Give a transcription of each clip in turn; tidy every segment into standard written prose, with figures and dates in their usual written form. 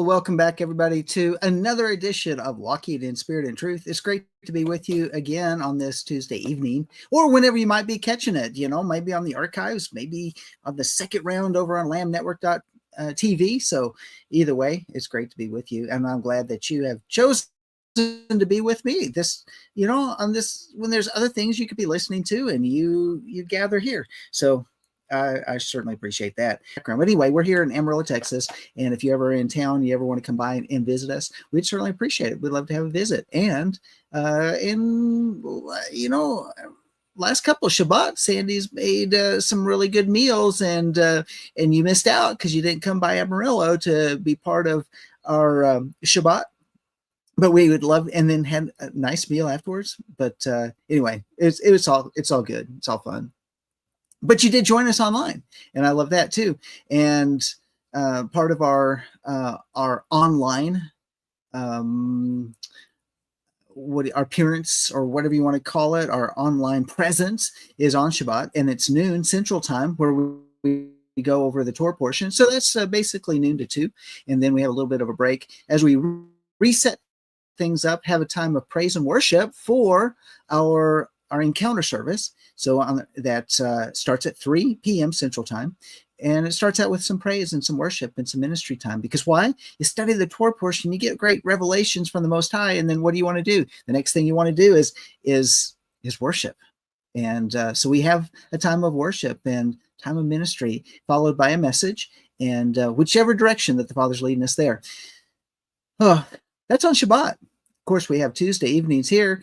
Well, welcome back, everybody, to another edition of Walking in Spirit and Truth. It's great to be with you again on this Tuesday evening, or whenever you might be catching it, maybe on the archives, maybe on the second round over on lambnetwork.tv. So either way, it's great to be with you. And I'm glad that you have chosen to be with me on this, when there's other things you could be listening to and you gather here. So I certainly appreciate that. But anyway, we're here in Amarillo, Texas, and if you ever in town, you ever want to come by and visit us, we'd certainly appreciate it. We'd love to have a visit. And last couple of Shabbat, Sandy's made some really good meals, and you missed out because you didn't come by Amarillo to be part of our Shabbat. But we would love, and then had a nice meal afterwards. But anyway, it's all good. It's all fun. But you did join us online, and I love that too. And part of our online our appearance, or whatever you want to call it, our online presence is on Shabbat, and it's noon Central Time, where we go over the Torah portion. So that's basically noon to 2, and then we have a little bit of a break as we reset things up, have a time of praise and worship for our encounter service. So that starts at 3 p.m. Central Time, and it starts out with some praise and some worship and some ministry time. Because why? You study the Torah portion, you get great revelations from the Most High, and then what do you want to do? The next thing you want to do is worship. And so we have a time of worship and time of ministry, followed by a message, and whichever direction that the Father's leading us there. Oh, that's on Shabbat. Of course, we have Tuesday evenings here.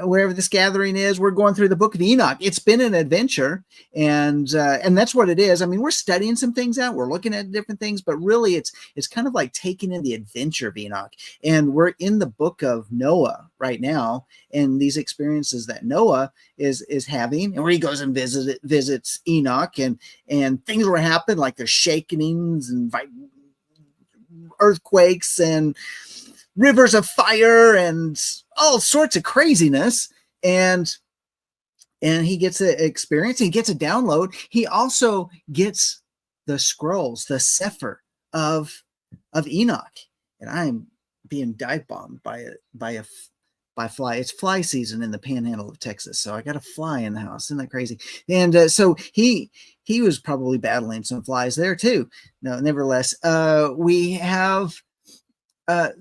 Wherever this gathering is, we're going through the book of Enoch. It's been an adventure, and that's what it is. I mean, we're studying some things out. We're looking at different things, but really, it's kind of like taking in the adventure of Enoch. And we're in the book of Noah right now, and these experiences that Noah is having, and where he goes and visits Enoch, and things were happening, like there's shakings and earthquakes and rivers of fire and all sorts of craziness. And he gets an experience, he gets a download. He also gets the scrolls, the Sefer of Enoch. And I'm being dive bombed by fly. It's fly season in the panhandle of Texas, so I got a fly in the house. Isn't that crazy? And so he was probably battling some flies there too. No, nevertheless, we have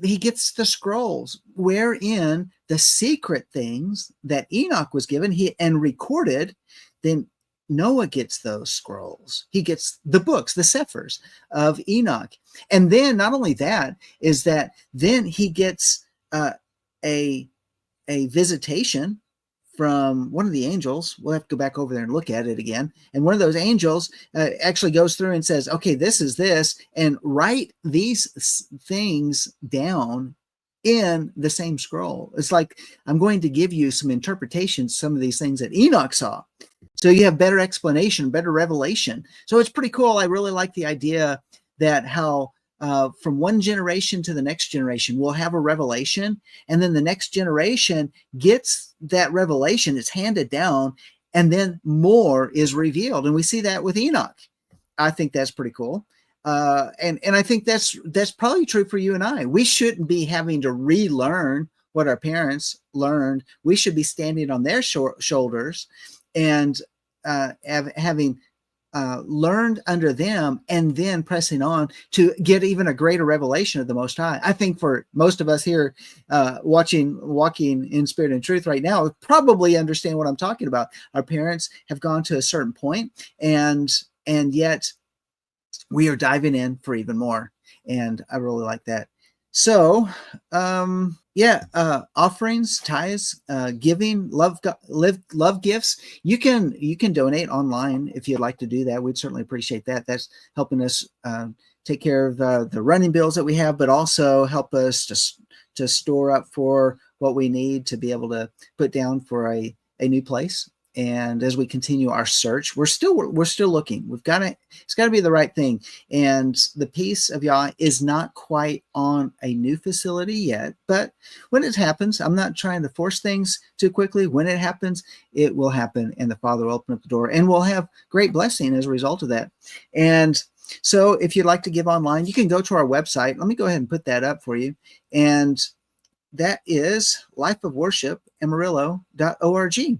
he gets the scrolls, wherein the secret things that Enoch was given and recorded. Then Noah gets those scrolls. He gets the books, the Sephers of Enoch. And then not only that, is that then he gets a visitation from one of the angels. We'll have to go back over there and look at it again. And one of those angels actually goes through and says, okay, this is this, and write these things down in the same scroll. It's like, I'm going to give you some interpretations, some of these things that Enoch saw. So you have better explanation, better revelation. So it's pretty cool. I really like the idea that how from one generation to the next generation, we'll have a revelation, and then the next generation gets that revelation. It's handed down, and then more is revealed. And we see that with Enoch. I think that's pretty cool. And I think that's probably true for you and I. We shouldn't be having to relearn what our parents learned. We should be standing on their shoulders and having learned under them, and then pressing on to get even a greater revelation of the Most High. I think for most of us here walking in spirit and truth right now, probably understand what I'm talking about. Our parents have gone to a certain point, and yet we are diving in for even more. And I really like that. So, offerings, tithes, giving, love gifts. You can donate online if you'd like to do that. We'd certainly appreciate that. That's helping us take care of the running bills that we have, but also help us to store up for what we need to be able to put down for a new place. And as we continue our search, we're still looking. It's got to be the right thing. And the peace of Yah is not quite on a new facility yet, but when it happens, I'm not trying to force things too quickly. When it happens, it will happen, and the Father will open up the door, and we'll have great blessing as a result of that. And So if you'd like to give online, you can go to our website. Let me go ahead and put that up for you. And that is lifeofworshipamarillo.org.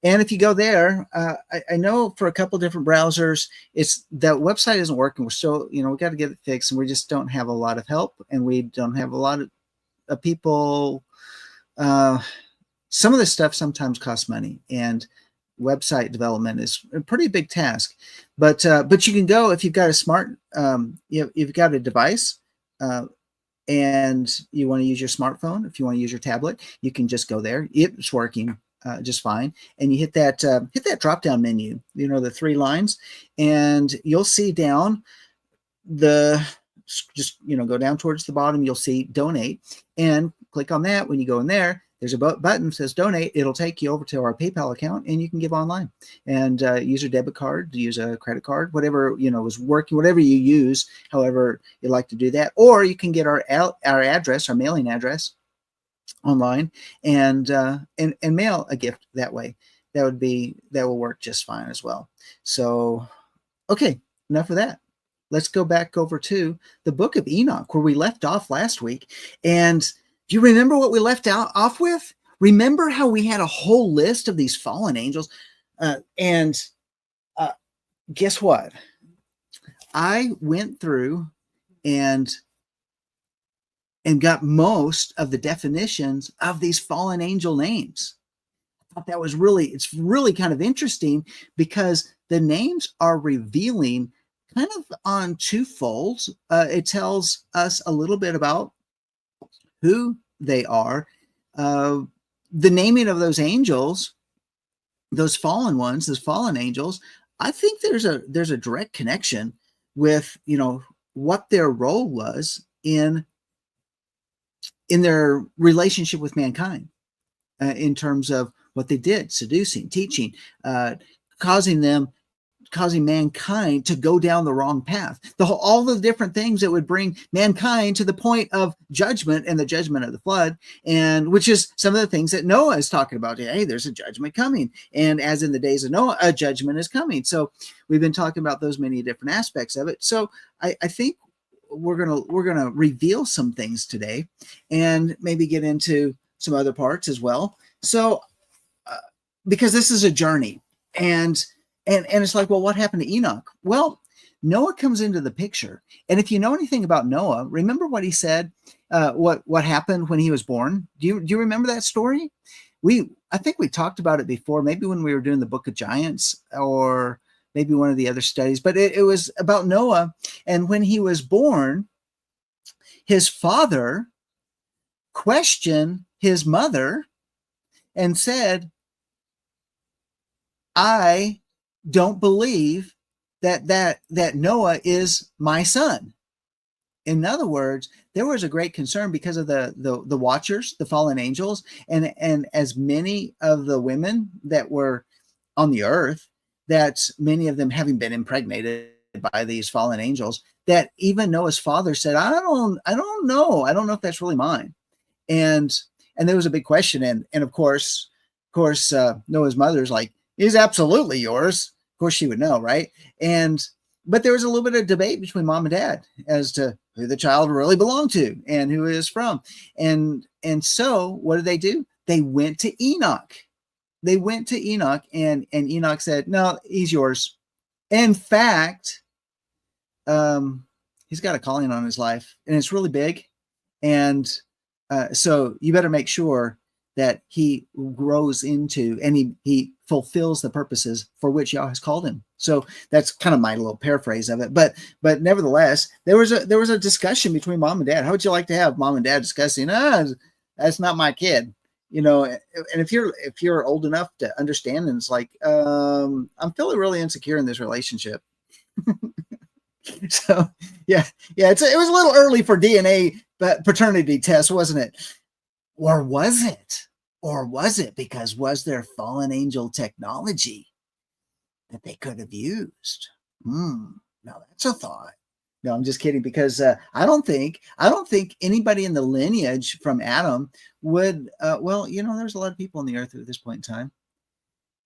And if you go there, I know for a couple different browsers, it's that website isn't working. We're still, we got to get it fixed, and we just don't have a lot of help, and we don't have a lot of people. Some of this stuff sometimes costs money, and website development is a pretty big task. But you can go if you've got a smart, you've got a device. And you want to use your smartphone, if you want to use your tablet, you can just go there. It's working just fine. And you hit that drop down menu, the 3 lines, and you'll see down go down towards the bottom. You'll see donate, and click on that. When you go in there, there's a button that says donate. It'll take you over to our PayPal account, and you can give online and use a debit card, use a credit card, whatever, is working, whatever you use, however you like to do that. Or you can get our address, our mailing address online and mail a gift that way. That will work just fine as well. So, okay, enough of that. Let's go back over to the book of Enoch, where we left off last week. And do you remember what we left off with? Remember how we had a whole list of these fallen angels? Guess what? I went through and got most of the definitions of these fallen angel names. I thought that was it's really kind of interesting, because the names are revealing kind of on 2 folds. It tells us a little bit about who they are. The naming of those angels, those fallen ones, those fallen angels, I think there's a direct connection with, what their role was in their relationship with mankind, in terms of what they did, seducing, teaching, causing mankind to go down the wrong path. All the different things that would bring mankind to the point of judgment and the judgment of the flood, and which is some of the things that Noah is talking about. Hey, there's a judgment coming, and as in the days of Noah, a judgment is coming. So we've been talking about those many different aspects of it. So I think we're gonna reveal some things today, and maybe get into some other parts as well. So because this is a journey, and it's like, well, what happened to Enoch? Well, Noah comes into the picture. And if you know anything about Noah, remember what he said, what happened when he was born? Do you remember that story? I think we talked about it before, maybe when we were doing the Book of Giants, or maybe one of the other studies, but it was about Noah. And when he was born, his father questioned his mother and said, I don't believe that Noah is my son. In other words, there was a great concern because of the watchers, the fallen angels, and as many of the women that were on the earth, that many of them having been impregnated by these fallen angels, that even Noah's father said, I don't know if that's really mine. And there was a big question, and of course Noah's mother's like, he's absolutely yours. Of course she would know, right? But there was a little bit of debate between mom and dad as to who the child really belonged to and who it is from. And so what did they do? They went to Enoch. And Enoch said, no, he's yours. In fact, he's got a calling on his life, and it's really big. And so you better make sure that he grows into, and he fulfills the purposes for which Yah has called him. So that's kind of my little paraphrase of it. But nevertheless, there was a discussion between mom and dad. How would you like to have mom and dad discussing, that's not my kid? And if you're old enough to understand, and it's like, I'm feeling really insecure in this relationship. So yeah, it was a little early for DNA paternity tests, wasn't it? Or was it? Because was there fallen angel technology that they could have used? Now that's a thought. No, I'm just kidding, because I don't think anybody in the lineage from Adam would, there's a lot of people on the earth at this point in time.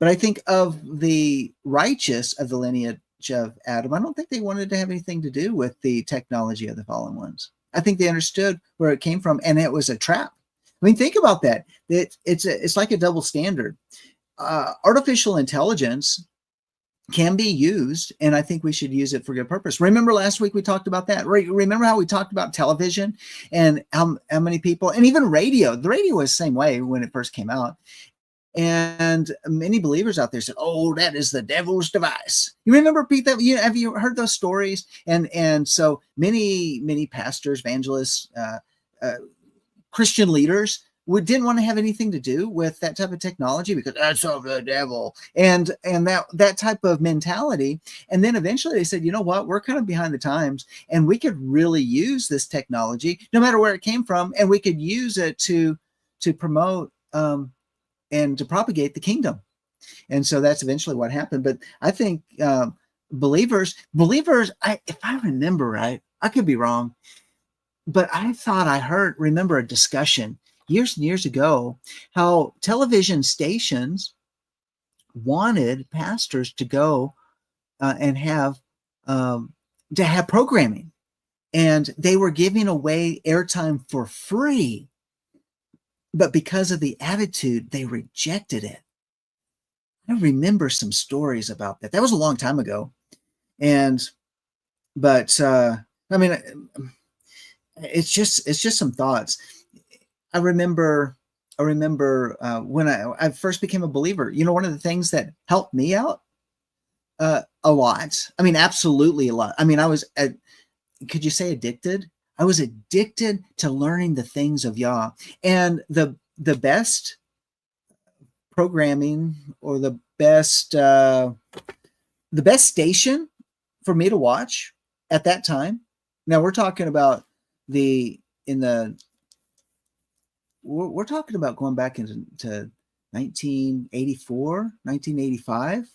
But I think of the righteous of the lineage of Adam, I don't think they wanted to have anything to do with the technology of the fallen ones. I think they understood where it came from, and it was a trap. I mean, think about that. It's like a double standard. Artificial intelligence can be used, and I think we should use it for good purpose. Remember last week we talked about that? Remember how we talked about television and how many people, and even radio. The radio was the same way when it first came out. And many believers out there said, "Oh, that is the devil's device." You remember, Pete, that have you heard those stories? And so many pastors, evangelists, Christian leaders didn't want to have anything to do with that type of technology because that's of the devil and that type of mentality. And then eventually they said, you know what, we're kind of behind the times, and we could really use this technology no matter where it came from, and we could use it to promote and to propagate the kingdom. And so that's eventually what happened. But I think believers, if I remember right, I could be wrong, but I thought I remember a discussion years and years ago, how television stations wanted pastors to go and have programming, and they were giving away airtime for free, but because of the attitude, they rejected it. I remember some stories about that. That was a long time ago, but I mean, it's just some thoughts. I remember when I first became a believer, you know, one of the things that helped me out a lot. I mean, absolutely a lot. I mean, could you say addicted? I was addicted to learning the things of Yah, and the best programming, or the best station for me to watch at that time. Now we're talking about we're talking about going back into 1984, 1985.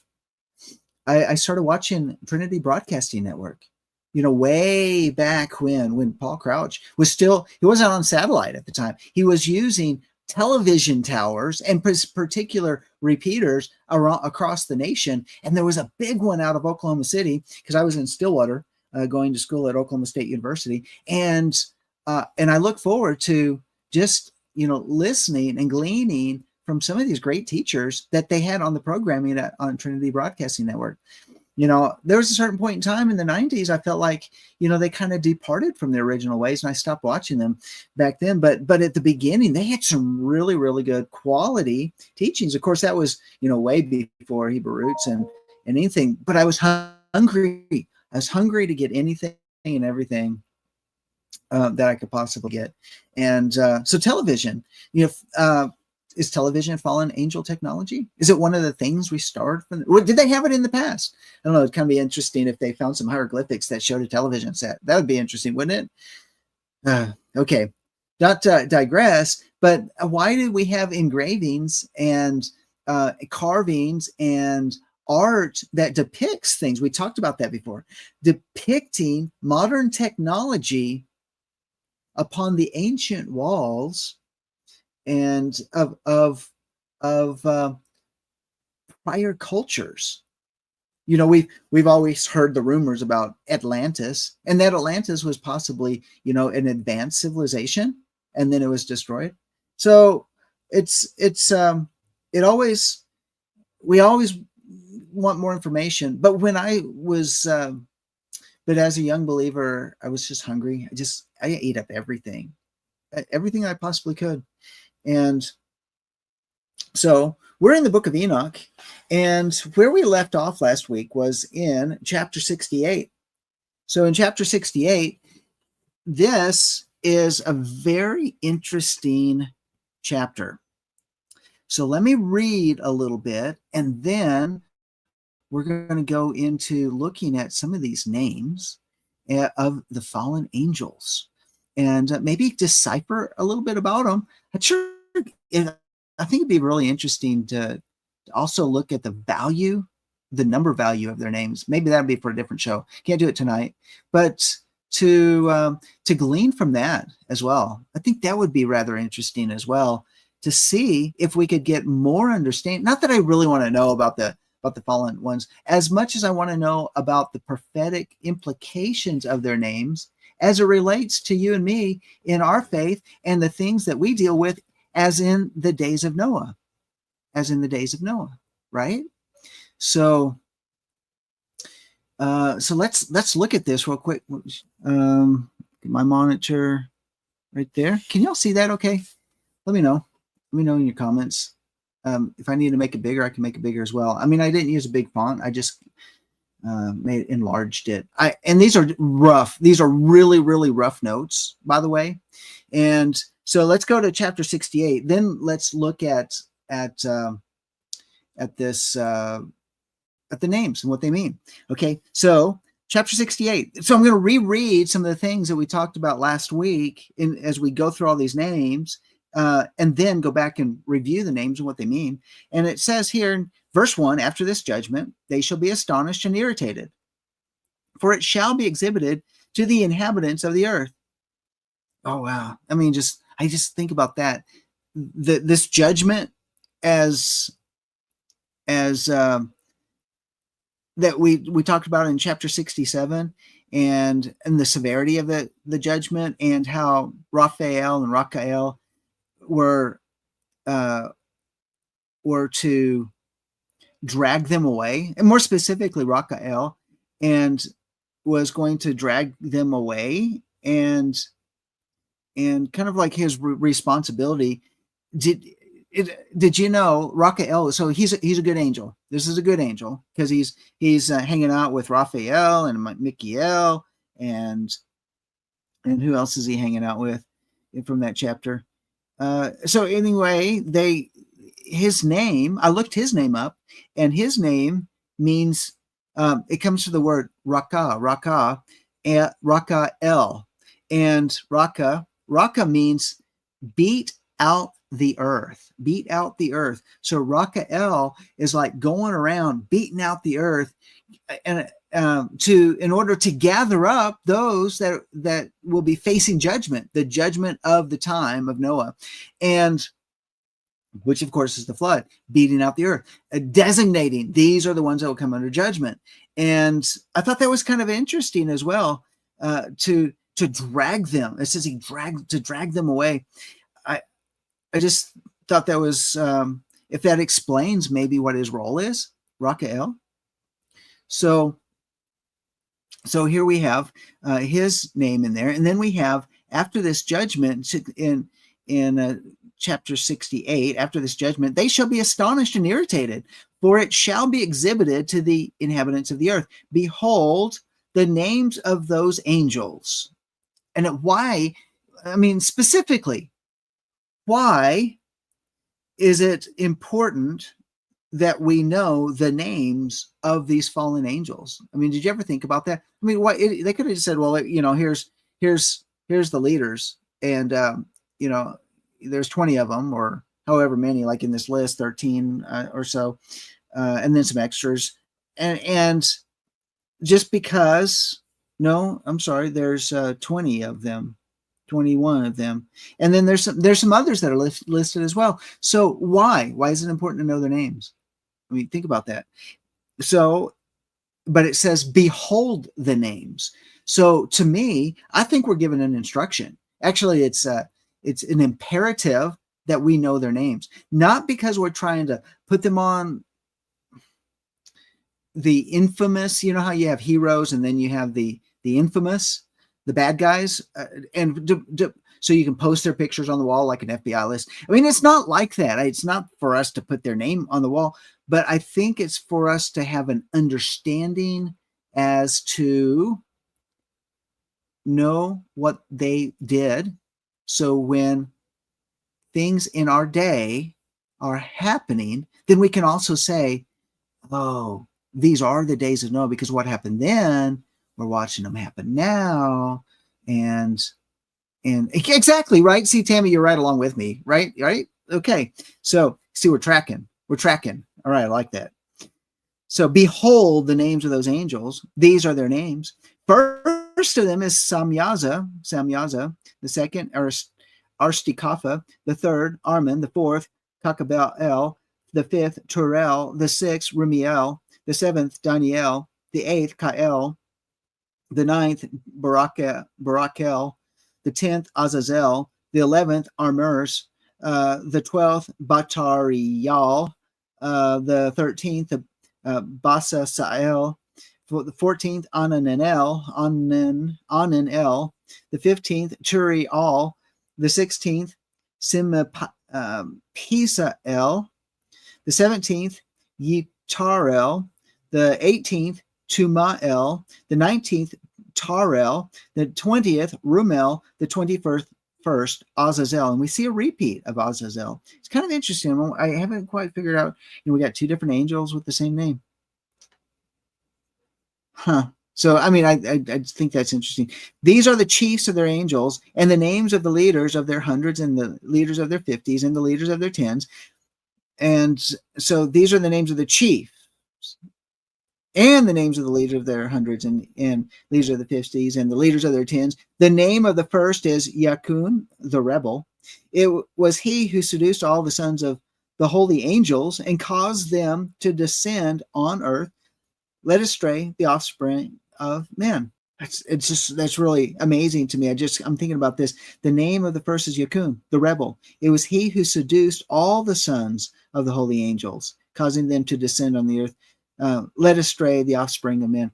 I started watching Trinity Broadcasting Network, you know, way back when Paul Crouch was he wasn't on satellite at the time. He was using television towers and particular repeaters across the nation. And there was a big one out of Oklahoma City, because I was in Stillwater going to school at Oklahoma State University. And I look forward to just, you know, listening and gleaning from some of these great teachers that they had on the programming on Trinity Broadcasting Network. You know, there was a certain point in time in the 90s, I felt like, you know, they kind of departed from their original ways, and I stopped watching them back then. But at the beginning, they had some really, really good quality teachings. Of course, that was, you know, way before Hebrew Roots and anything. But I was hungry. I was hungry to get anything and everything that I could possibly get. And so television, you know, is television fallen angel technology? Is it one of the things we started from? Did they have it in the past? I don't know. It'd kind of be interesting if they found some hieroglyphics that showed a television set. That would be interesting, wouldn't it? Okay, not to digress, but why did we have engravings and carvings and art that depicts things? We talked about that before, depicting modern technology upon the ancient walls and of prior cultures. You know, we've always heard the rumors about Atlantis, and that Atlantis was possibly, you know, an advanced civilization, and then it was destroyed. So we always want more information. But but as a young believer, I was just hungry. I ate up everything I possibly could. And so we're in the book of Enoch, and where we left off last week was in chapter 68. So in chapter 68, this is a very interesting chapter. So let me read a little bit, and then we're going to go into looking at some of these names of the fallen angels, and maybe decipher a little bit about them. I think it'd be really interesting to also look at the number value of their names. Maybe that'd be for a different show. Can't do it tonight, but to glean from that as well. I think that would be rather interesting as well, to see if we could get more understanding. Not that I really want to know about the about the fallen ones, as much as I want to know about the prophetic implications of their names as it relates to you and me in our faith and the things that we deal with as in the days of Noah, right? So, so let's look at this real quick. My monitor right there. Can y'all see that? Okay. Let me know. Let me know in your comments. If I need to make it bigger, I can make it bigger as well. I mean, I didn't use a big font. I just enlarged it. And these are rough. These are really, really rough notes, by the way. And so let's go to chapter 68. Then let's look at this at the names and what they mean. Okay, so chapter 68. So I'm going to reread some of the things that we talked about last week as we go through all these names, and then go back and review the names and what they mean. And it says here in verse 1, after this judgment, they shall be astonished and irritated, for it shall be exhibited to the inhabitants of the earth. Oh, wow. I mean, I just think about that. This judgment as that we talked about in chapter 67, and the severity of the judgment, and how Raphael and Rachael were to drag them away, and more specifically Rachael, and was going to drag them away, and kind of like his responsibility. Did you know Rachael? So he's a good angel. This is a good angel because he's hanging out with Raphael and Michael, and who else is he hanging out with from that chapter? So anyway, his name, I looked his name up, and his name means it comes from the word Raka, and Rachael, and Raka means beat out the earth. So Rachael is like going around beating out the earth, and in order to gather up those that will be facing judgment, the judgment of the time of Noah, and which of course is the flood, beating out the earth, designating these are the ones that will come under judgment. And I thought that was kind of interesting as well, to drag them. It says he drag them away. I just thought that was, if that explains maybe what his role is, Rachael. So here we have his name in there, and then we have, after this judgment in chapter 68, after this judgment, they shall be astonished and irritated, for it shall be exhibited to the inhabitants of the earth. Behold, the names of those angels. And why? I mean, specifically, why is it important that we know the names of these fallen angels? I mean, did you ever think about that? I mean, they could have just said, well, here's the leaders, and there's 20 of them, or however many, like in this list, 13 or so, and then some extras, and just because, no, I'm sorry, there's 20 of them. 21 of them, and then there's some others that are listed as well. So why is it important to know their names? I mean, think about that. So, but it says behold the names. So to me, I think we're given an instruction. Actually, it's an imperative that we know their names, not because we're trying to put them on the infamous. You know how you have heroes and then you have the infamous, the bad guys, so you can post their pictures on the wall like an FBI list. I mean, it's not like that. It's not for us to put their name on the wall, but I think it's for us to have an understanding as to know what they did. So when things in our day are happening, then we can also say, oh, these are the days of Noah, because what happened then, we're watching them happen now. And exactly, right? See, Tammy, you're right along with me, right? Okay. So see, we're tracking. All right. I like that. So behold the names of those angels. These are their names. First of them is Samyaza. The second, Arstikapha. The third, Armin. The fourth, Kakabel. the 5th, Turel, the 6th, Rumiel, the 7th, Daniel, the 8th, Kael, the 9th, Barakel, the 10th, Azazel, the 11th, Armers, the 12th, Batarial, the 13th, Basa Sael, the 14th, Ananel, the 15th, Turial, the 16th, Pisael, the 17th, Yitarel, the 18th, Tumael, the 19th, Tarel, the 20th, Rumel, the 21st, Azazel. And we see a repeat of Azazel. It's kind of interesting. I haven't quite figured out, we got two different angels with the same name. Huh. So, I mean, I think that's interesting. These are the chiefs of their angels and the names of the leaders of their hundreds and the leaders of their 50s and the leaders of their tens. And so these are the names of the chiefs and the names of the leaders of their hundreds and leaders of the 50s and the leaders of their tens. The name of the first is Yakun, the rebel. It was he who seduced all the sons of the holy angels and caused them to descend on earth, led astray the offspring of men. That's really amazing to me. I'm thinking about this. The name of the first is Yakun, the rebel. It was he who seduced all the sons of the holy angels, causing them to descend on the earth, led astray the offspring of men.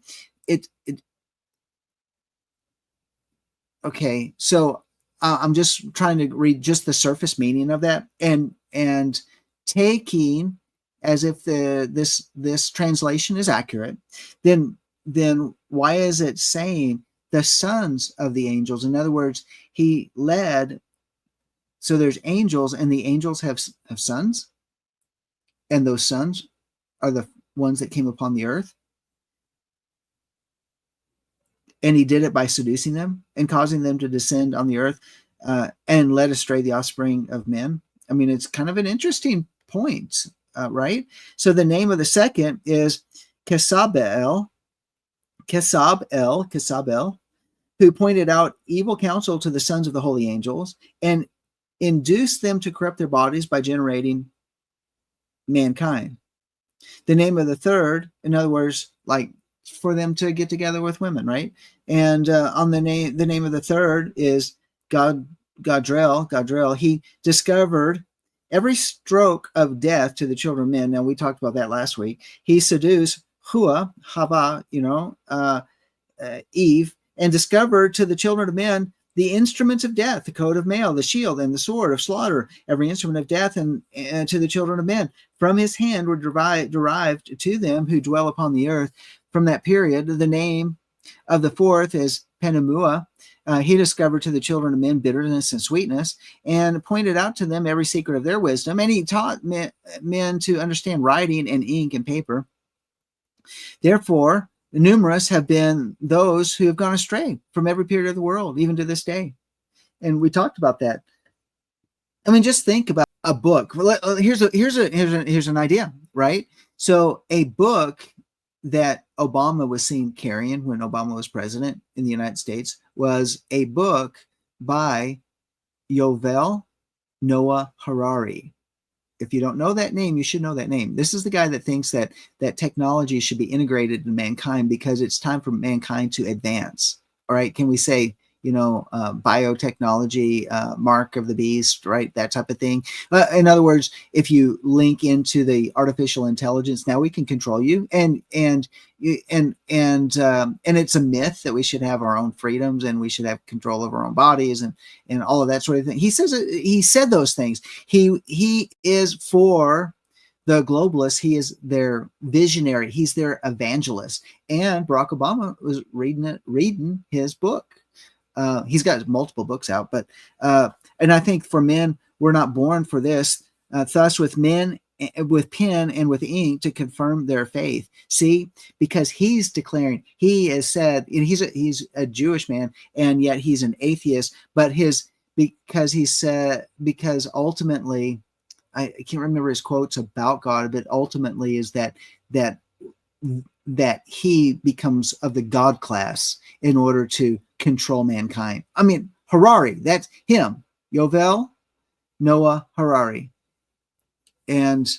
Okay, so I'm just trying to read just the surface meaning of that, and taking as if this translation is accurate, then why is it saying the sons of the angels? In other words, he led. So there's angels, and the angels have sons, and those sons are the ones that came upon the earth. And he did it by seducing them and causing them to descend on the earth and led astray the offspring of men. I mean, it's kind of an interesting point, right? So the name of the second is Kesabel, who pointed out evil counsel to the sons of the holy angels and induced them to corrupt their bodies by generating mankind. The name of the third, in other words, like for them to get together with women, right? And on the name of the third is Gadriel. He discovered every stroke of death to the children of men. Now, we talked about that last week. He seduced Hava, Eve, and discovered to the children of men the instruments of death, the coat of mail, the shield, and the sword of slaughter, every instrument of death, and to the children of men. From his hand were derived to them who dwell upon the earth. From that period, the name of the fourth is Penamua. He discovered to the children of men bitterness and sweetness, and pointed out to them every secret of their wisdom. And he taught men to understand writing and ink and paper. Therefore, numerous have been those who have gone astray from every period of the world, even to this day. And we talked about that. I mean, just think about a book. Here's an idea, right? So a book that Obama was seen carrying when Obama was president in the United States was a book by Yuval Noah Harari. If you don't know that name, you should know that name. This is the guy that thinks that technology should be integrated in mankind because it's time for mankind to advance. All right. Can we say, biotechnology, mark of the beast, right? That type of thing. In other words, if you link into the artificial intelligence, now we can control you. And it's a myth that we should have our own freedoms and we should have control of our own bodies and all of that sort of thing. He said those things. He is for the globalists. He is their visionary. He's their evangelist. And Barack Obama was reading his book. He's got multiple books out, but and I think for men, we're not born for this. Thus, with men, with pen and with ink to confirm their faith. See, because he's declaring, he has said, and he's a Jewish man, and yet he's an atheist. But because ultimately, I can't remember his quotes about God, but ultimately is that he becomes of the God class in order to control mankind. I mean, Harari, that's him, Yuval Noah Harari. And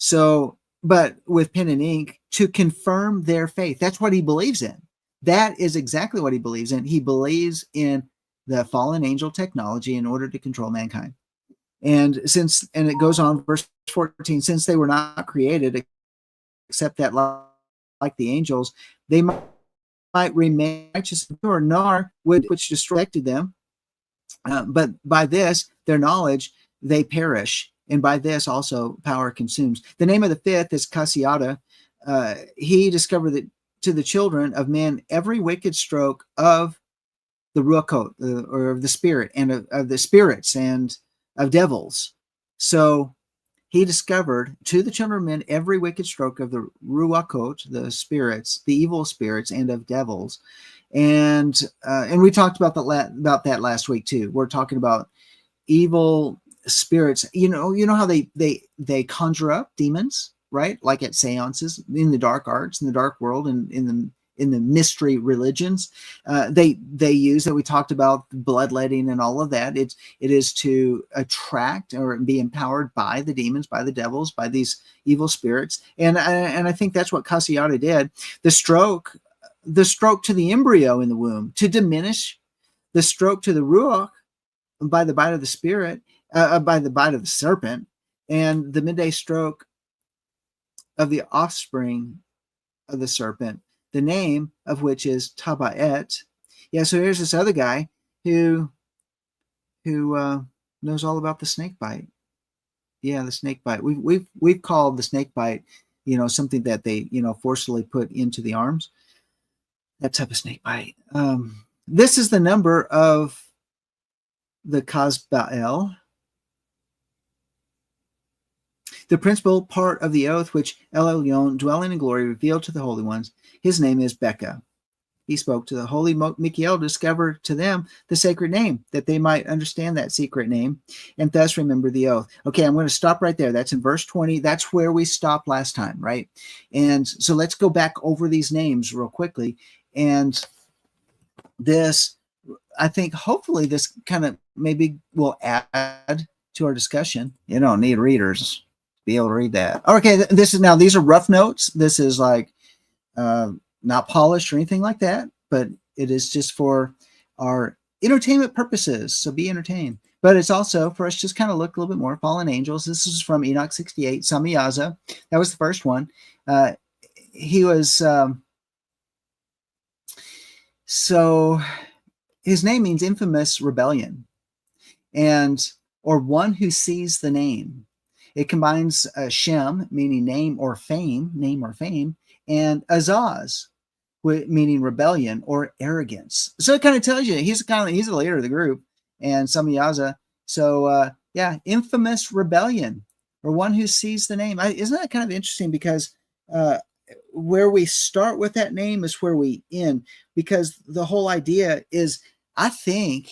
So, but with pen and ink to confirm their faith. That's what he believes in. That is exactly what he believes in. He believes in the fallen angel technology in order to control mankind. And it goes on, verse 14, since they were not created except that like the angels, they might remain righteous or nor which distracted them. But by this, their knowledge, they perish. And by this also power consumes. The name of the fifth is Cassiata. He discovered that to the children of men, every wicked stroke of the ruach, or of the spirit, and of the spirits and of devils. So he discovered to the children of men every wicked stroke of the ruach, the spirits, the evil spirits, and of devils. And we talked about that last week too. We're talking about evil spirits. You know how they conjure up demons, right? Like at seances, in the dark arts, in the dark world, and in the mystery religions, they use that. We talked about bloodletting and all of that. It is to attract or be empowered by the demons, by the devils, by these evil spirits. And I think that's what Cassiata did. The stroke to the embryo in the womb, to diminish the stroke to the ruach by the bite of the spirit, by the bite of the serpent, and the midday stroke of the offspring of the serpent, the name of which is Tabaet. Yeah, so here's this other guy who knows all about the snake bite. Yeah, the snake bite. We've called the snake bite, something that they forcefully put into the arms. That type of snake bite. This is the number of the Kasbael, the principal part of the oath which El Elyon, dwelling in glory, revealed to the holy ones. His name is Becca. He spoke to the holy Michael to discover to them the sacred name, that they might understand that secret name and thus remember the oath. Okay, I'm going to stop right there. That's in verse 20. That's where we stopped last time, right? And so let's go back over these names real quickly. And this, I think, hopefully this kind of maybe will add to our discussion. You don't need readers to be able to read that. Okay, these are rough notes. This is like not polished or anything like that, but it is just for our entertainment purposes. So be entertained. But it's also for us just kind of look a little bit more. Fallen angels. This is from Enoch 68, Samiyaza. That was the first one. He was, so his name means infamous rebellion, or one who sees the name. It combines Shem, meaning name or fame, and Azaz, meaning rebellion or arrogance. So it kind of tells you he's the leader of the group, and Samiyaza. So infamous rebellion, or one who sees the name. Isn't that kind of interesting? Because where we start with that name is where we end, because the whole idea is, I think,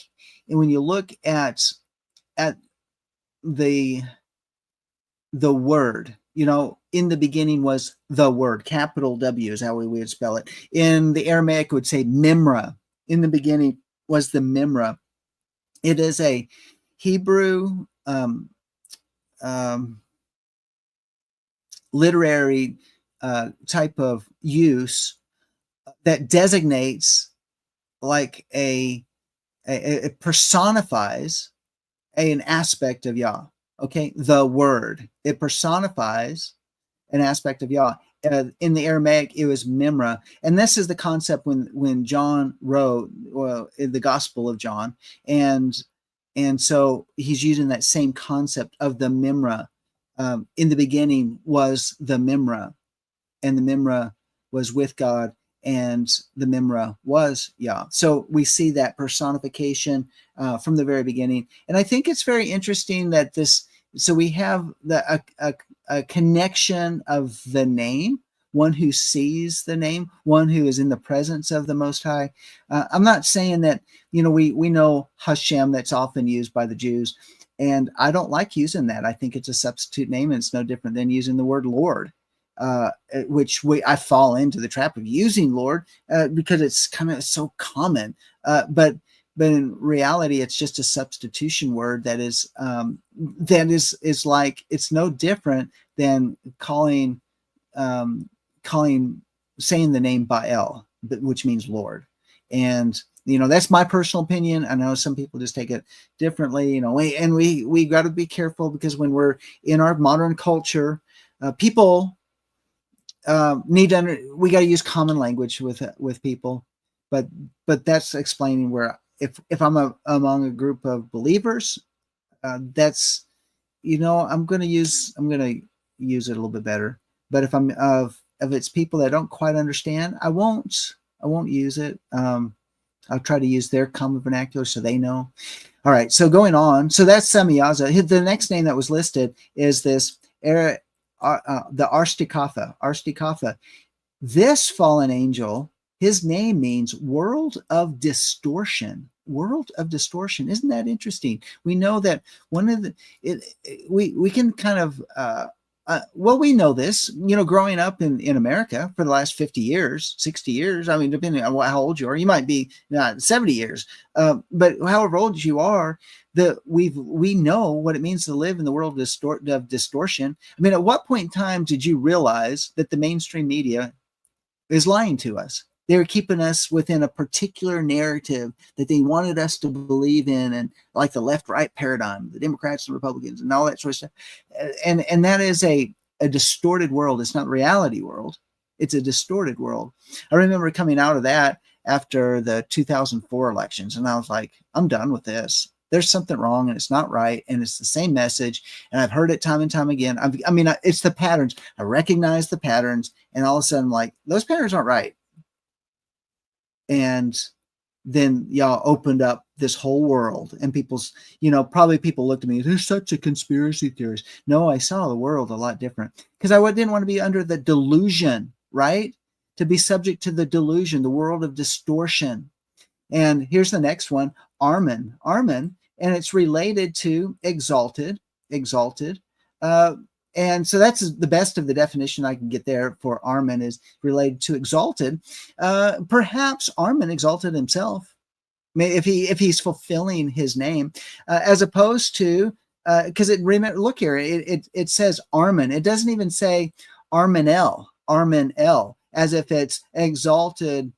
and when you look at the word, in the beginning was the word, capital W is how we would spell it. In the Aramaic, it would say Mimra. In the beginning was the Mimra. It is a Hebrew literary type of use that designates, like it personifies an aspect of Yah. Okay, the word, it personifies an aspect of Yah. In the Aramaic, it was Mimra, and this is the concept when John wrote, in the Gospel of John, and so he's using that same concept of the Mimra. In the beginning was the Mimra, and the Mimra was with God, and the Mimra was Yah. So we see that personification from the very beginning. And I think it's very interesting that so we have a connection of the name, one who sees the name, one who is in the presence of the Most High. I'm not saying that, we know Hashem, that's often used by the Jews, and I don't like using that. I think it's a substitute name, and it's no different than using the word Lord. Which I fall into the trap of using Lord because it's kind of so common. But but in reality, it's just a substitution word that is like, it's no different than calling saying the name Baal, which means Lord. And that's my personal opinion. I know some people just take it differently, and we got to be careful, because when we're in our modern culture, people we got to use common language with people, but that's explaining where if I'm among a group of believers, that's I'm gonna use it a little bit better. But if I'm if it's people that don't quite understand, I won't use it. I'll try to use their common vernacular so they know. All right, so going on. So that's Semyaza. The next name that was listed is this the Arstikatha. This fallen angel, his name means world of distortion. World of distortion. Isn't that interesting? We know that one of the we can kind of we know this, growing up in America for the last 50 years, 60 years. I mean, depending on how old you are, you might be not 70 years, but however old you are, we know what it means to live in the world of distortion. I mean, at what point in time did you realize that the mainstream media is lying to us? They're keeping us within a particular narrative that they wanted us to believe in, and like the left-right paradigm, the Democrats and Republicans and all that sort of stuff. And that is a distorted world. It's not a reality world. It's a distorted world. I remember coming out of that after the 2004 elections, and I was like, I'm done with this. There's something wrong, and it's not right, and it's the same message, and I've heard it time and time again. I mean, it's the patterns. I recognize the patterns, and all of a sudden, I'm like, those patterns aren't right. And then y'all opened up this whole world, and people's, probably people looked at me, there's such a conspiracy theorist. No, I saw the world a lot different, because I didn't want to be under the delusion, right? To be subject to the delusion, the world of distortion. And here's the next one, Armin, and it's related to exalted. And so that's the best of the definition I can get there for Armin, is related to exalted. Perhaps Armin exalted himself, if he's fulfilling his name, as opposed to, because look here, it says Armin. It doesn't even say Arminel, as if it's exalted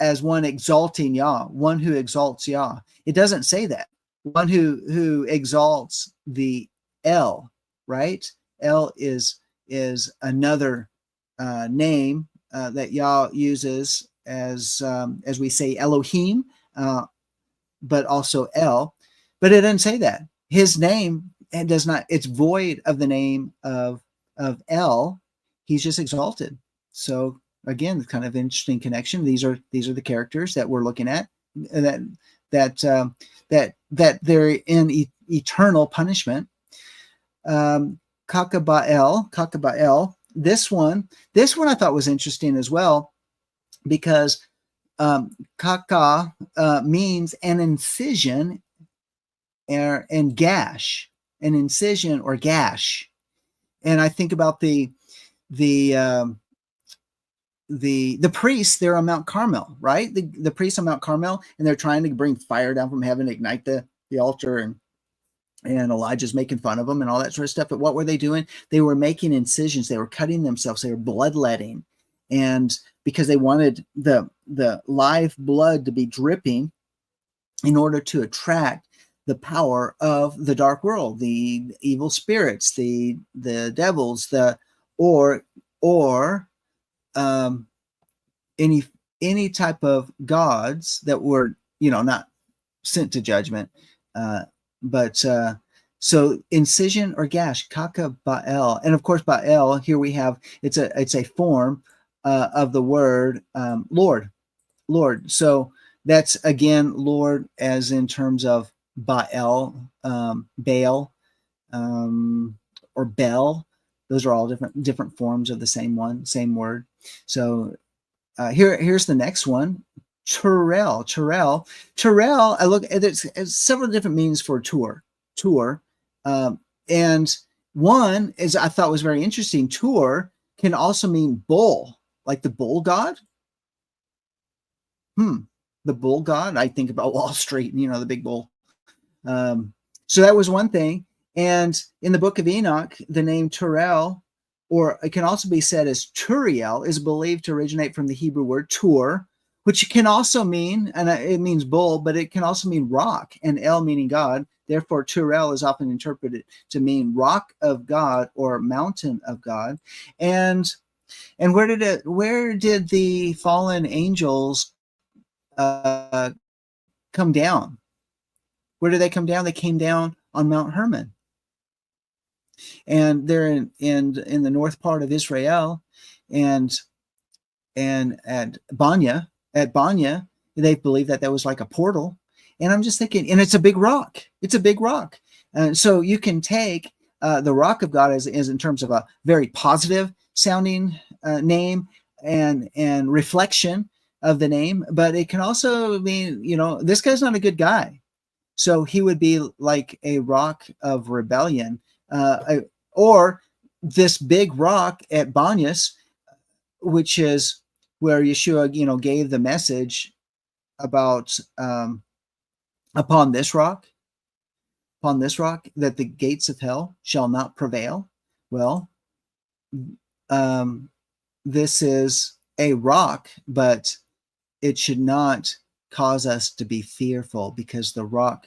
as one exalting Yah, one who exalts Yah. It doesn't say that. One who exalts the El, right? El is another name that Yah uses as we say Elohim, but also El. But it doesn't say that. His name does not. It's void of the name of El. He's just exalted. So again, kind of interesting connection. These are the characters that we're looking at, that they're in eternal punishment. Kakabael. This one I thought was interesting as well, because kaka means an incision and gash, an incision or gash. And I think about the priests there on Mount Carmel, right? The priests on Mount Carmel, and they're trying to bring fire down from heaven to ignite the altar, and Elijah's making fun of them and all that sort of stuff. But what were they doing? They were making incisions. They were cutting themselves. They were bloodletting. And because they wanted the live blood to be dripping in order to attract the power of the dark world, the evil spirits, the devils, or any type of gods that were, not sent to judgment, but so incision or gash, kaka Baal. And of course, Baal, here we have, it's a form of the word Lord. So that's again Lord, as in terms of Baal, Baal, or Bel. Those are all different forms of the same word. So here's the next one. Terrell. I look at it, there's several different meanings for tour. And one is, I thought was very interesting. Tour can also mean bull, like the bull god. the bull god. I think about Wall Street, the big bull. So that was one thing. And in the book of Enoch, the name Turel, or it can also be said as Turiel, is believed to originate from the Hebrew word tur, which can also mean, and it means bull, but it can also mean rock, and El meaning God. Therefore, Turel is often interpreted to mean rock of God or mountain of God. And where did the fallen angels come down? Where did they come down? They came down on Mount Hermon, and they're in the north part of Israel, and at Banya, they believe that was like a portal. And I'm just thinking, and it's a big rock. It's a big rock. And so you can take the rock of God as in terms of a very positive sounding name and reflection of the name, but it can also mean, this guy's not a good guy. So he would be like a rock of rebellion, or this big rock at Banyas, which is where Yeshua, gave the message about upon this rock, that the gates of hell shall not prevail. Well, this is a rock, but it should not cause us to be fearful, because the rock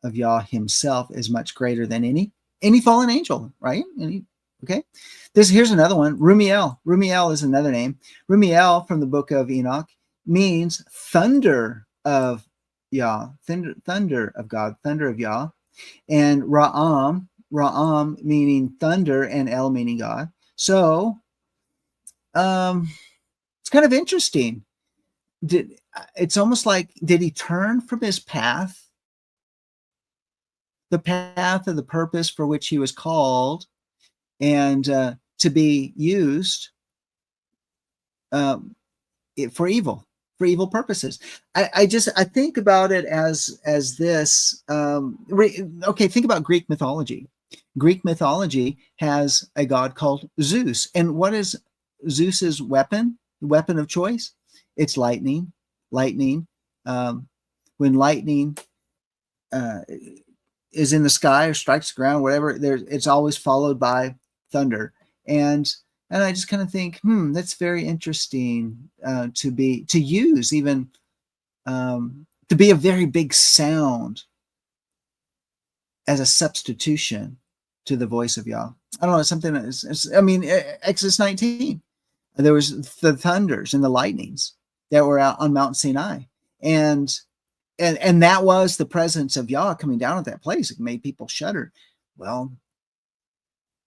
of Yah himself is much greater than any fallen angel, right? Okay. Here's another one. Rumiel. Rumiel is another name. Rumiel from the book of Enoch means thunder of Yah, thunder of God, thunder of Yah. And Ra'am meaning thunder, and El meaning God. So it's kind of interesting. It's almost like, did he turn from his path, the path of the purpose for which he was called, and to be used for evil purposes? I think about it as this. Okay, think about Greek mythology. Greek mythology has a god called Zeus, and what is Zeus's weapon of choice? It's lightning. When lightning is in the sky or strikes the ground, whatever, it's always followed by thunder. And I just kind of think, that's very interesting to use, even to be a very big sound as a substitution to the voice of Yah. I don't know, something Exodus 19, there was the thunders and the lightnings that were out on Mount Sinai. And that was the presence of Yah coming down at that place. It made people shudder. Well,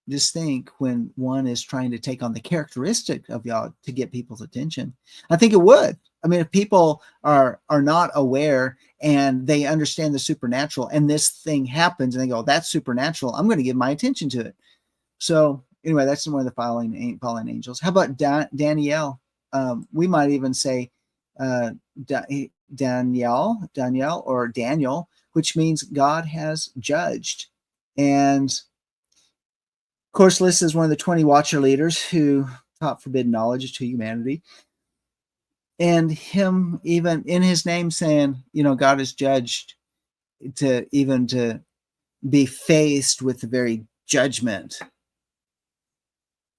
just think, when one is trying to take on the characteristic of Yah to get people's attention, I think it would. If people are not aware and they understand the supernatural, and this thing happens and they go, that's supernatural, I'm going to give my attention to it. So anyway, that's one of the fallen angels. How about Daniel? We might even say Daniel, or Daniel, which means God has judged. And of course, this is one of the 20 watcher leaders who taught forbidden knowledge to humanity. And him, even in his name, saying, God is judged, to be faced with the very judgment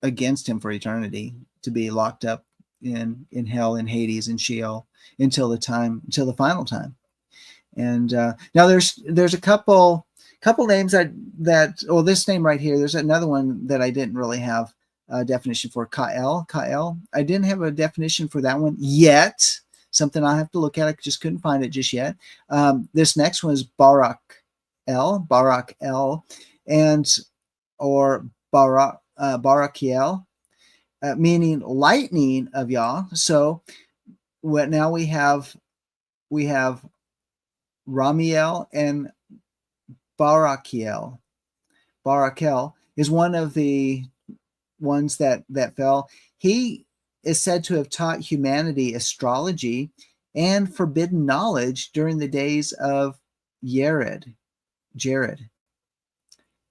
against him for eternity, to be locked up in hell, in Hades, in Sheol, until the final time. And now there's a couple names that this name right here, there's another one that I didn't really have a definition for. Ka'el. I didn't have a definition for that one yet. Something I have to look at. I just couldn't find it just yet. This next one is Barak El, or Barakiel, meaning lightning of Yah. So now we have Ramiel and Barakiel. Barakel is one of the ones that fell. He is said to have taught humanity astrology and forbidden knowledge during the days of Jared.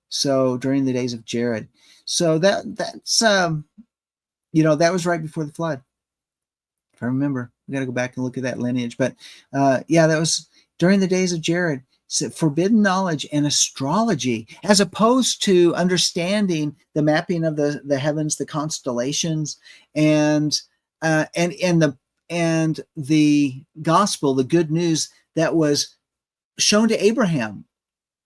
So during the days of Jared. So that's that was right before the flood, if I remember. We got to go back and look at that lineage. But yeah, that was during the days of Jared. Forbidden knowledge and astrology, as opposed to understanding the mapping of the heavens, the constellations, and the gospel, the good news that was shown to Abraham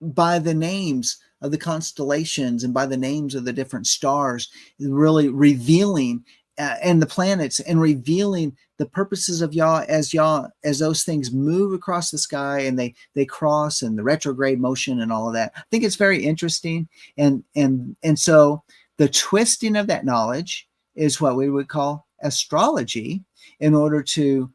by the names of the constellations and by the names of the different stars, really revealing and the planets, and revealing the purposes of Yah as those things move across the sky and they cross, and the retrograde motion and all of that. I think it's very interesting, and so the twisting of that knowledge is what we would call astrology, in order to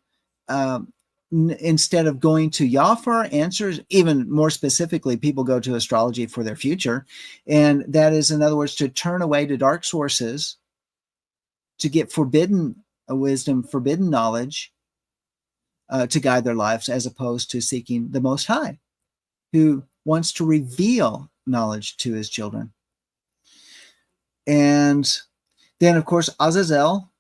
instead of going to Yah for our answers, even more specifically, people go to astrology for their future. And that is, in other words, to turn away to dark sources to get forbidden wisdom, forbidden knowledge to guide their lives, as opposed to seeking the Most High, who wants to reveal knowledge to his children. And then, of course, Azazel,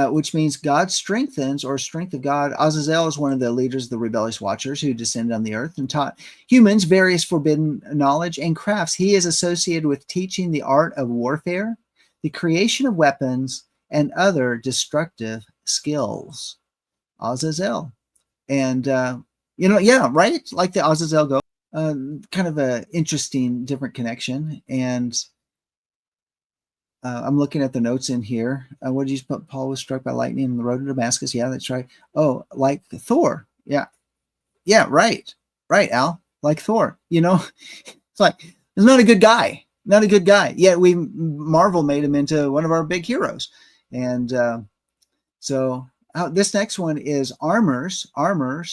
which means God strengthens, or strength of God. Azazel is one of the leaders of the rebellious watchers who descended on the earth and taught humans various forbidden knowledge and crafts. He is associated with teaching the art of warfare, the creation of weapons, and other destructive skills. Azazel. And, yeah, right? Like the Azazel go. Kind of a interesting, different connection. And I'm looking at the notes in here. What did you put? Paul was struck by lightning on the road to Damascus. Yeah, that's right. Oh, like Thor. Yeah. Yeah, right. Right, Al. Like Thor. It's like, he's not a good guy. Not a good guy. Yet Marvel made him into one of our big heroes. And so this next one is armors, however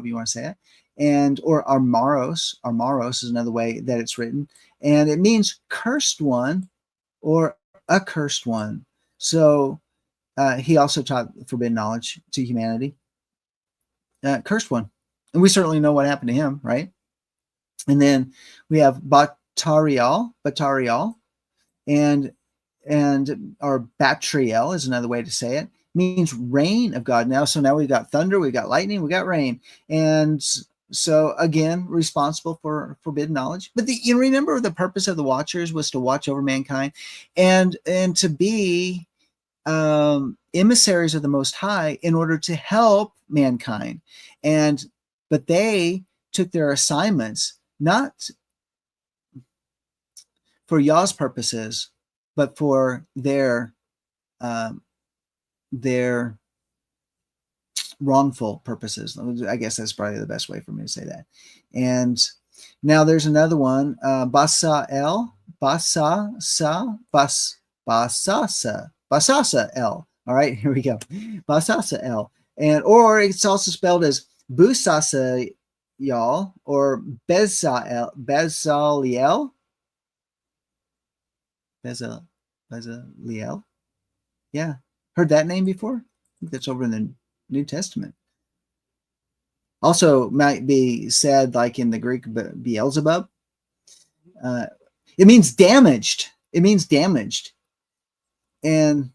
you want to say it. And, or armaros is another way that it's written. And it means cursed one or accursed one. So he also taught forbidden knowledge to humanity. Cursed one. And we certainly know what happened to him, right? And then we have Batarial, and or Batriel is another way to say it. Means rain of God. Now we've got thunder, we've got lightning, we got rain. And so again, responsible for forbidden knowledge. But you remember the purpose of the watchers was to watch over mankind and to be emissaries of the Most High in order to help mankind. But they took their assignments not for Yah's purposes, but for their wrongful purposes. I guess that's probably the best way for me to say that. And now there's another one, Basasa El. All right, here we go. Basasa El. And, or it's also spelled as Busasa Yal, or Bezaliel. Bezaliel. Yeah. Heard that name before? I think that's over in the New Testament. Also might be said like in the Greek, Beelzebub. It means damaged. It means damaged. And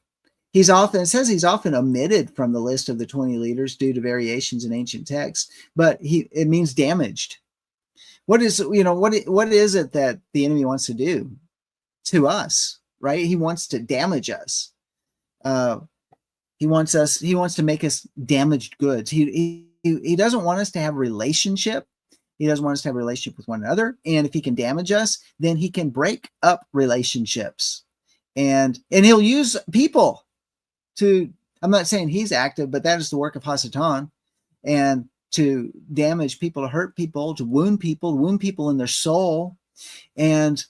it says he's often omitted from the list of the 20 leaders due to variations in ancient texts, but it means damaged. What is it that the enemy wants to do to us, right? He wants to damage us. He wants to make us damaged goods. He doesn't want us to have a relationship. He doesn't want us to have a relationship with one another. And if he can damage us, then he can break up relationships. And he'll use people to, I'm not saying he's active, but that is the work of Hasatan, and to damage people, to hurt people, to wound people in their soul. And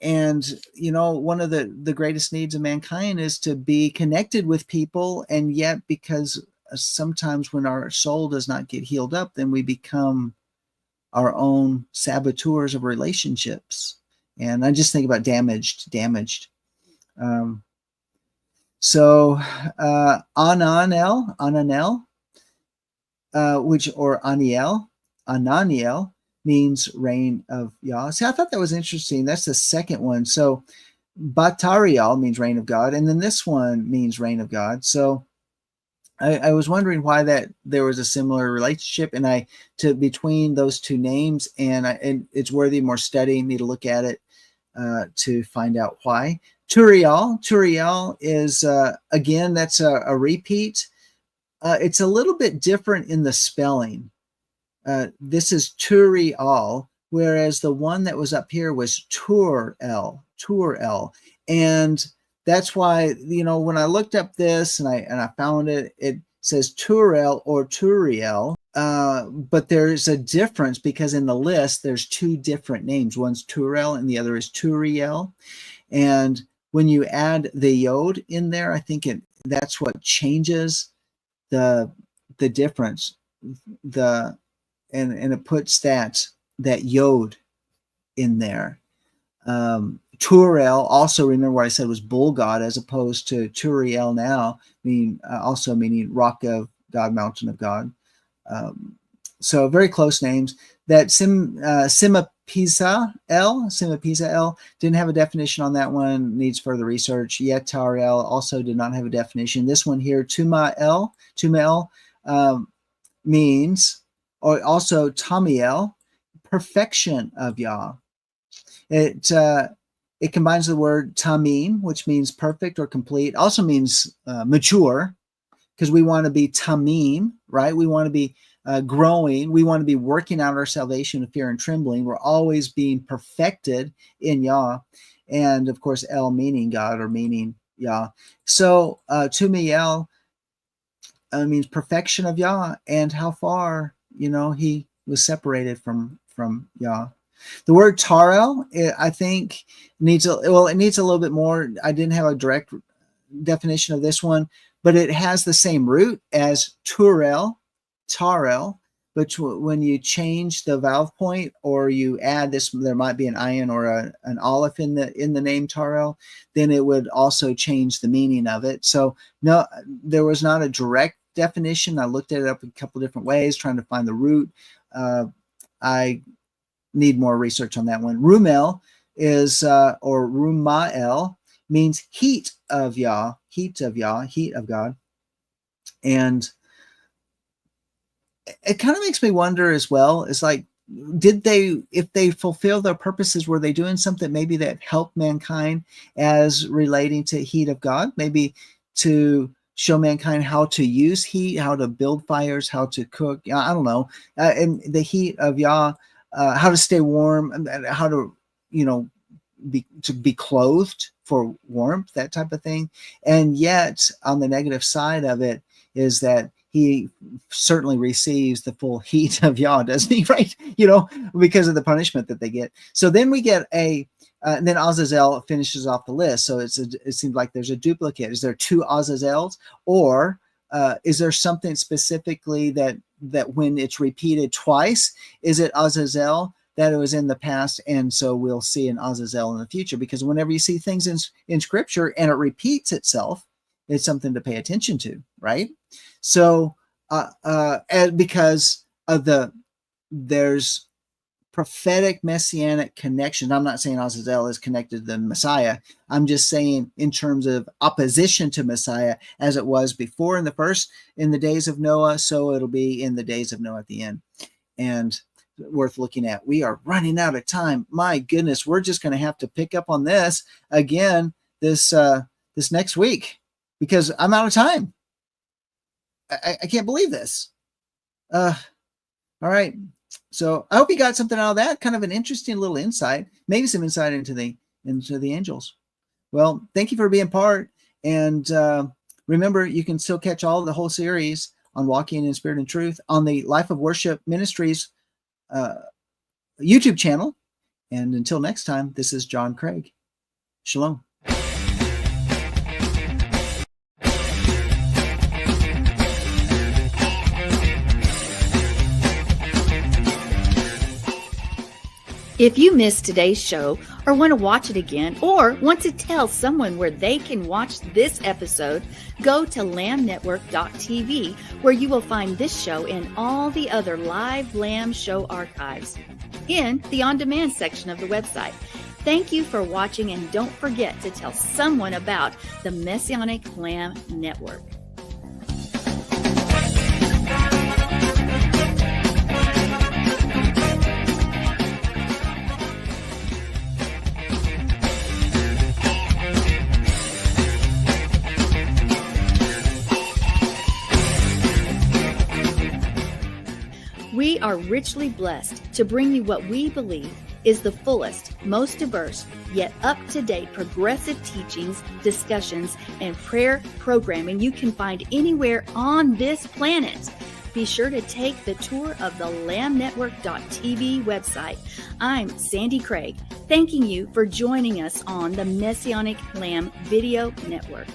one of the greatest needs of mankind is to be connected with people. And yet, because sometimes when our soul does not get healed up, then we become our own saboteurs of relationships. And I just think about damaged. So Ananiel, or Ananiel means reign of Yah. See, I thought that was interesting. That's the second one. So Batariel means rain of God, and then this one means rain of God. So I was wondering why that there was a similar relationship, and between those two names, and it's worthy more study. Need to look at it to find out why. Turiel is again, that's a repeat. It's a little bit different in the spelling. This is Turiel, whereas the one that was up here was Turel. And that's why, when I looked up this and I found it, it says Turel or Turiel. But there's a difference because in the list, there's two different names. One's Turel and the other is Turiel. And when you add the yod in there, I think that's what changes the difference. And it puts that yod in there. Turel, also remember what I said was bull god as opposed to Turiel now, also meaning rock of God, mountain of God. So very close names. That Simapisa El didn't have a definition on that one, needs further research. Yetarel also did not have a definition. This one here, Tumael, means, or also Tamiel, perfection of Yah. It combines the word tamim, which means perfect or complete, also means mature, because we want to be tamim, right? We want to be growing. We want to be working out our salvation with fear and trembling. We're always being perfected in Yah. And of course, El meaning God or meaning Yah. So Tumiel means perfection of Yah and how far, he was separated from Yah. The word Tarel, I think, needs a little bit more. I didn't have a direct definition of this one, but it has the same root as Tarel. But when you change the vowel point or you add this, there might be an ayin or an aleph in the name Tarel, then it would also change the meaning of it. So no, there was not a direct definition. I looked at it up a couple different ways, trying to find the root. I need more research on that one. Rumel is, or Rumael, means heat of Yah, heat of God. And it kind of makes me wonder as well, it's like, if they fulfill their purposes, were they doing something maybe that helped mankind as relating to heat of God? Maybe to show mankind how to use heat, how to build fires, how to cook. I don't know. And the heat of Yah, how to stay warm, how to, be clothed for warmth, that type of thing. And yet on the negative side of it is that he certainly receives the full heat of Yah, doesn't he? Right? Because of the punishment that they get. So then we get and then Azazel finishes off the list. So it seems like there's a duplicate. Is there two Azazels, or is there something specifically that when it's repeated twice, is it Azazel that it was in the past? And so we'll see an Azazel in the future, because whenever you see things in scripture and it repeats itself, it's something to pay attention to, right? So, and because of there's prophetic messianic connection. I'm not saying Azazel is connected to the Messiah. I'm just saying in terms of opposition to Messiah, as it was before in the days of Noah, so it'll be in the days of Noah at the end. And worth looking at. We are running out of time. My goodness, we're just going to have to pick up on this again this next week, because I'm out of time. I can't believe this. All right. So I hope you got something out of that. Kind of an interesting little insight, maybe some insight into the angels. Well, thank you for being part. And remember, you can still catch the whole series on Walking in Spirit and Truth on the Life of Worship Ministries YouTube channel. And until next time, this is John Craig. Shalom. If you missed today's show or want to watch it again, or want to tell someone where they can watch this episode, go to lambnetwork.tv, where you will find this show and all the other live Lamb show archives in the on-demand section of the website. Thank you for watching, and don't forget to tell someone about the Messianic Lamb Network. We are richly blessed to bring you what we believe is the fullest, most diverse, yet up-to-date progressive teachings, discussions, and prayer programming you can find anywhere on this planet. Be sure to take the tour of the lambnetwork.tv website. I'm Sandi Craig, thanking you for joining us on the Messianic Lamb Video Network.